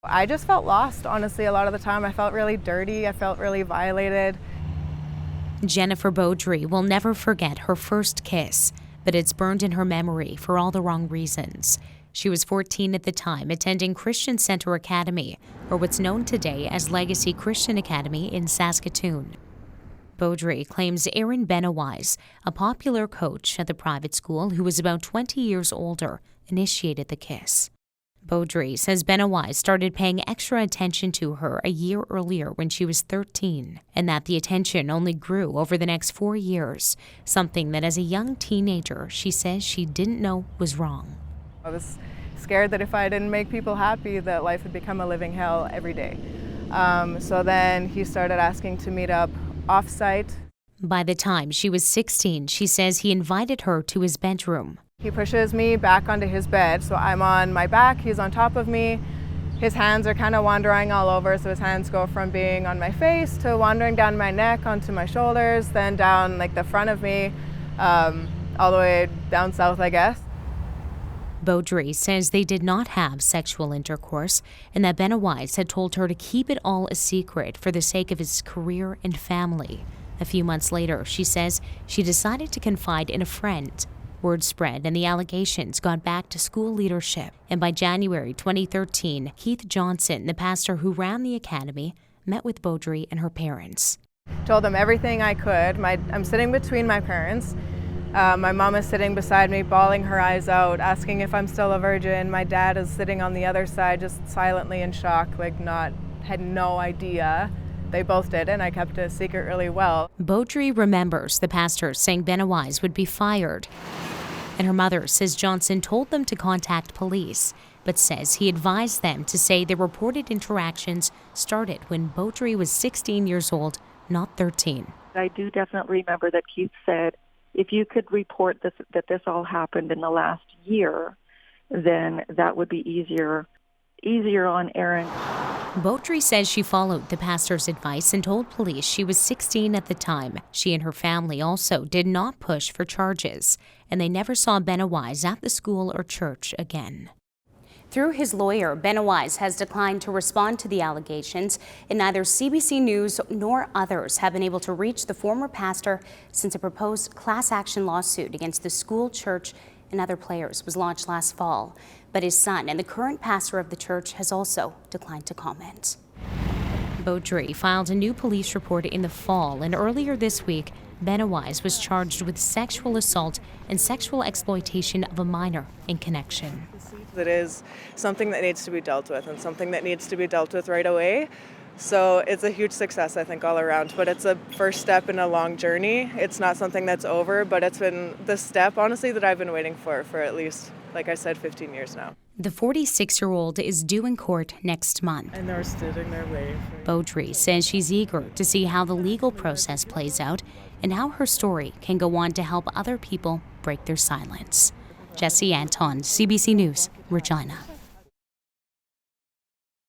I just felt lost, honestly, a lot of the time. I felt really dirty. I felt really violated. Jennifer Beaudry will never forget her first kiss, but it's burned in her memory for all the wrong reasons. She was 14 at the time, attending Christian Center Academy, or what's known today as Legacy Christian Academy in Saskatoon. Beaudry claims Aaron Benowise, a popular coach at the private school who was about 20 years older, initiated the kiss. Beaudry says Benowise started paying extra attention to her a year earlier when she was 13, and that the attention only grew over the next 4 years, something that as a young teenager she says she didn't know was wrong. I was scared that if I didn't make people happy, that life would become a living hell every day. So then he started asking to meet up off-site. By the time she was 16, she says he invited her to his bedroom. He pushes me back onto his bed, so I'm on my back, he's on top of me. His hands are kind of wandering all over, so his hands go from being on my face to wandering down my neck onto my shoulders, then down like the front of me, all the way down south, I guess. Beaudry says they did not have sexual intercourse and that Benowise had told her to keep it all a secret for the sake of his career and family. A few months later, she says she decided to confide in a friend. Word spread and the allegations got back to school leadership. And by January 2013, Keith Johnson, the pastor who ran the academy, met with Beaudry and her parents. Told them everything I could. I'm sitting between my parents. My mom is sitting beside me, bawling her eyes out, asking if I'm still a virgin. My dad is sitting on the other side, just silently in shock, had no idea. They both did, and I kept it a secret really well. Beaudry remembers the pastor saying Benowise would be fired. And her mother says Johnson told them to contact police, but says he advised them to say the reported interactions started when Beaudry was 16 years old, not 13. I do definitely remember that Keith said, if you could report that this all happened in the last year, then that would be easier on Aaron. Beaudry says she followed the pastor's advice and told police she was 16 at the time. She and her family also did not push for charges, and they never saw Benowise at the school or church again. Through his lawyer, Benowise has declined to respond to the allegations, and neither CBC News nor others have been able to reach the former pastor since a proposed class action lawsuit against the school, church, and other players was launched last fall. But his son and the current pastor of the church has also declined to comment. Beaudry filed a new police report in the fall, and earlier this week, Benowise was charged with sexual assault and sexual exploitation of a minor in connection. It is something that needs to be dealt with and something that needs to be dealt with right away. So it's a huge success, I think, all around. But it's a first step in a long journey. It's not something that's over, but it's been the step, honestly, that I've been waiting for at least, like I said, 15 years now. The 46-year-old is due in court next month. And they're standing their way. Beaudry says she's eager to see how the legal process plays out and how her story can go on to help other people break their silence. Jesse Anton, CBC News, Regina.